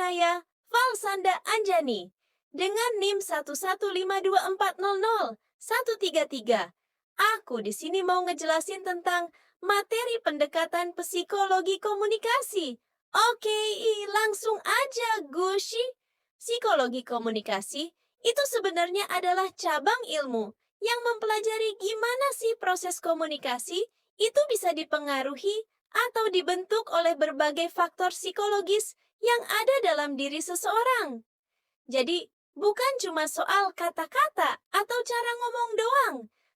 Sanaya Valsanda Anjani dengan NIM 1152400 Aku di sini mau ngejelasin tentang materi pendekatan psikologi komunikasi. Oke, langsung aja, Gushi. Psikologi komunikasi itu sebenarnya adalah cabang ilmu yang mempelajari gimana sih proses komunikasi itu bisa dipengaruhi atau dibentuk oleh berbagai faktor psikologis yang ada dalam diri seseorang. Jadi, bukan cuma soal kata-kata atau cara ngomong doang,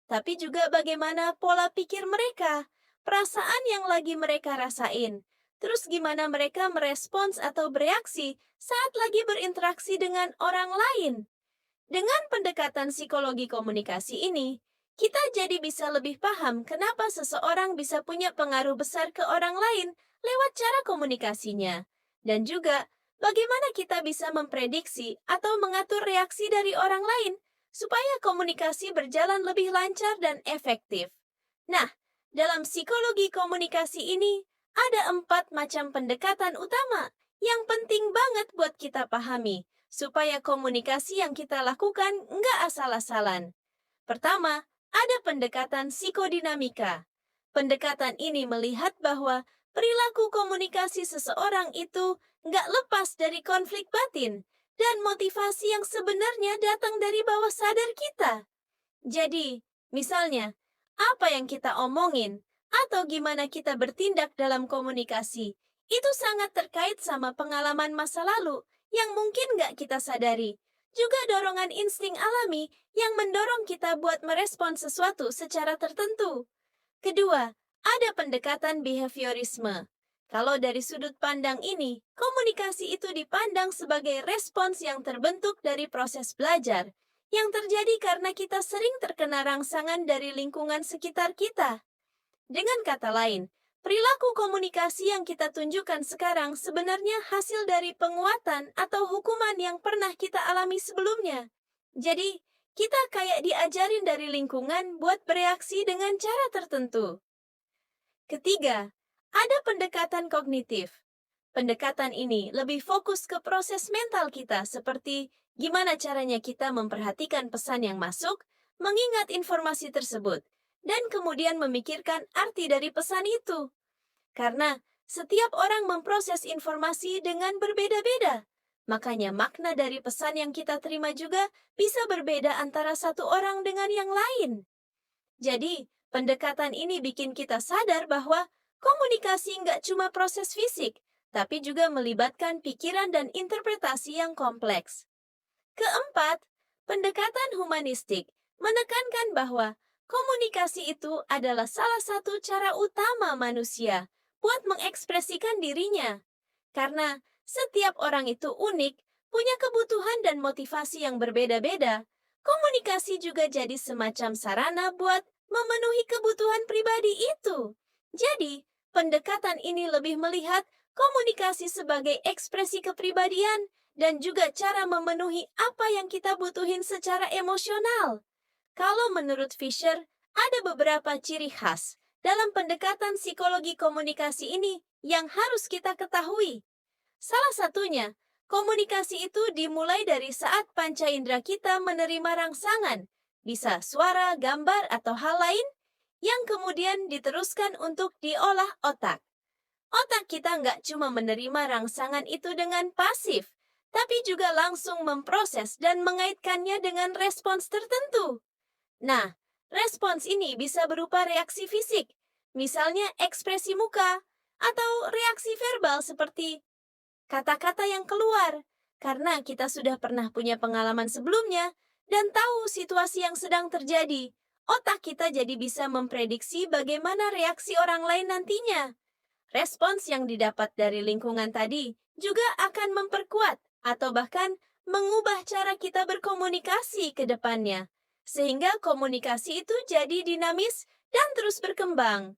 tapi juga bagaimana pola pikir mereka, perasaan yang lagi mereka rasain, terus gimana mereka merespons atau bereaksi saat lagi berinteraksi dengan orang lain. Dengan pendekatan psikologi komunikasi ini, kita jadi bisa lebih paham kenapa seseorang bisa punya pengaruh besar ke orang lain lewat cara komunikasinya. Dan juga, bagaimana kita bisa memprediksi atau mengatur reaksi dari orang lain supaya komunikasi berjalan lebih lancar dan efektif. Nah, dalam psikologi komunikasi ini, ada 4 macam pendekatan utama yang penting banget buat kita pahami supaya komunikasi yang kita lakukan nggak asal-asalan. Pertama, ada pendekatan psikodinamika. Pendekatan ini melihat bahwa perilaku komunikasi seseorang itu nggak lepas dari konflik batin dan motivasi yang sebenarnya datang dari bawah sadar kita. Jadi, misalnya, apa yang kita omongin atau gimana kita bertindak dalam komunikasi, itu sangat terkait sama pengalaman masa lalu yang mungkin nggak kita sadari. Juga dorongan insting alami yang mendorong kita buat merespon sesuatu secara tertentu. Kedua, ada pendekatan behaviorisme. Kalau dari sudut pandang ini, komunikasi itu dipandang sebagai respons yang terbentuk dari proses belajar, yang terjadi karena kita sering terkena rangsangan dari lingkungan sekitar kita. Dengan kata lain, perilaku komunikasi yang kita tunjukkan sekarang sebenarnya hasil dari penguatan atau hukuman yang pernah kita alami sebelumnya. Jadi, kita kayak diajarin dari lingkungan buat bereaksi dengan cara tertentu. Ketiga, ada pendekatan kognitif. Pendekatan ini lebih fokus ke proses mental kita seperti gimana caranya kita memperhatikan pesan yang masuk, mengingat informasi tersebut, dan kemudian memikirkan arti dari pesan itu. Karena setiap orang memproses informasi dengan berbeda-beda. Makanya makna dari pesan yang kita terima juga bisa berbeda antara satu orang dengan yang lain. Jadi, pendekatan ini bikin kita sadar bahwa komunikasi nggak cuma proses fisik, tapi juga melibatkan pikiran dan interpretasi yang kompleks. Keempat, pendekatan humanistik menekankan bahwa komunikasi itu adalah salah satu cara utama manusia buat mengekspresikan dirinya. Karena setiap orang itu unik, punya kebutuhan dan motivasi yang berbeda-beda, komunikasi juga jadi semacam sarana buat memenuhi kebutuhan pribadi itu. Jadi, pendekatan ini lebih melihat komunikasi sebagai ekspresi kepribadian dan juga cara memenuhi apa yang kita butuhin secara emosional. Kalau menurut Fisher, ada beberapa ciri khas dalam pendekatan psikologi komunikasi ini yang harus kita ketahui. Salah satunya, komunikasi itu dimulai dari saat panca indera kita menerima rangsangan, bisa suara, gambar, atau hal lain, yang kemudian diteruskan untuk diolah otak. Otak kita nggak cuma menerima rangsangan itu dengan pasif, tapi juga langsung memproses dan mengaitkannya dengan respons tertentu. Nah, respons ini bisa berupa reaksi fisik, misalnya ekspresi muka, atau reaksi verbal seperti kata-kata yang keluar, karena kita sudah pernah punya pengalaman sebelumnya dan tahu situasi yang sedang terjadi. Otak kita jadi bisa memprediksi bagaimana reaksi orang lain nantinya. Respons yang didapat dari lingkungan tadi juga akan memperkuat atau bahkan mengubah cara kita berkomunikasi ke depannya, sehingga komunikasi itu jadi dinamis dan terus berkembang.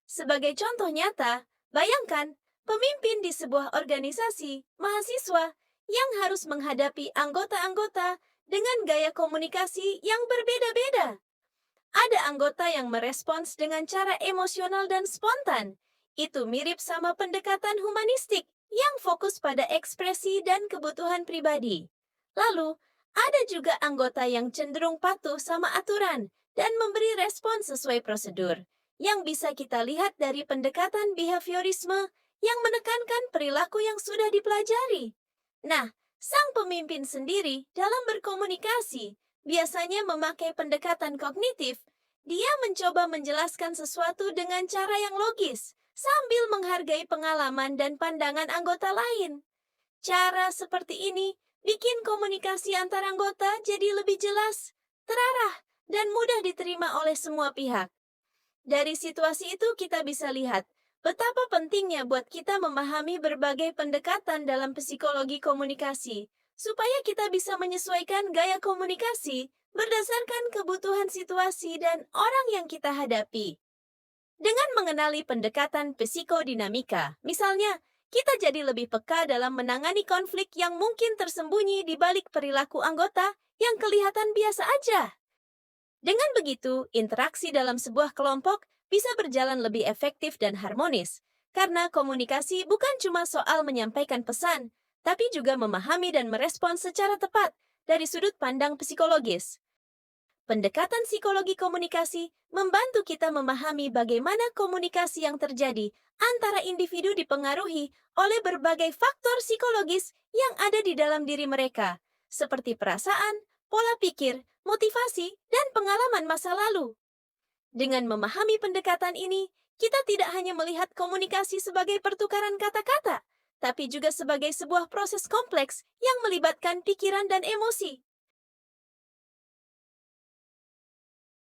Sebagai contoh nyata, bayangkan pemimpin di sebuah organisasi mahasiswa yang harus menghadapi anggota-anggota dengan gaya komunikasi yang berbeda-beda. Ada anggota yang merespons dengan cara emosional dan spontan. Itu mirip sama pendekatan humanistik yang fokus pada ekspresi dan kebutuhan pribadi. Lalu, ada juga anggota yang cenderung patuh sama aturan dan memberi respon sesuai prosedur, yang bisa kita lihat dari pendekatan behaviorisme yang menekankan perilaku yang sudah dipelajari. Nah, sang pemimpin sendiri dalam berkomunikasi biasanya memakai pendekatan kognitif. Dia mencoba menjelaskan sesuatu dengan cara yang logis, sambil menghargai pengalaman dan pandangan anggota lain. Cara seperti ini bikin komunikasi antar anggota jadi lebih jelas, terarah, dan mudah diterima oleh semua pihak. Dari situasi itu kita bisa lihat betapa pentingnya buat kita memahami berbagai pendekatan dalam psikologi komunikasi, supaya kita bisa menyesuaikan gaya komunikasi berdasarkan kebutuhan situasi dan orang yang kita hadapi. Dengan mengenali pendekatan psikodinamika, misalnya, kita jadi lebih peka dalam menangani konflik yang mungkin tersembunyi di balik perilaku anggota yang kelihatan biasa aja. Dengan begitu, interaksi dalam sebuah kelompok bisa berjalan lebih efektif dan harmonis, karena komunikasi bukan cuma soal menyampaikan pesan, tapi juga memahami dan merespons secara tepat dari sudut pandang psikologis. Pendekatan psikologi komunikasi membantu kita memahami bagaimana komunikasi yang terjadi antara individu dipengaruhi oleh berbagai faktor psikologis yang ada di dalam diri mereka, seperti perasaan, pola pikir, motivasi, dan pengalaman masa lalu. Dengan memahami pendekatan ini, kita tidak hanya melihat komunikasi sebagai pertukaran kata-kata, tapi juga sebagai sebuah proses kompleks yang melibatkan pikiran dan emosi.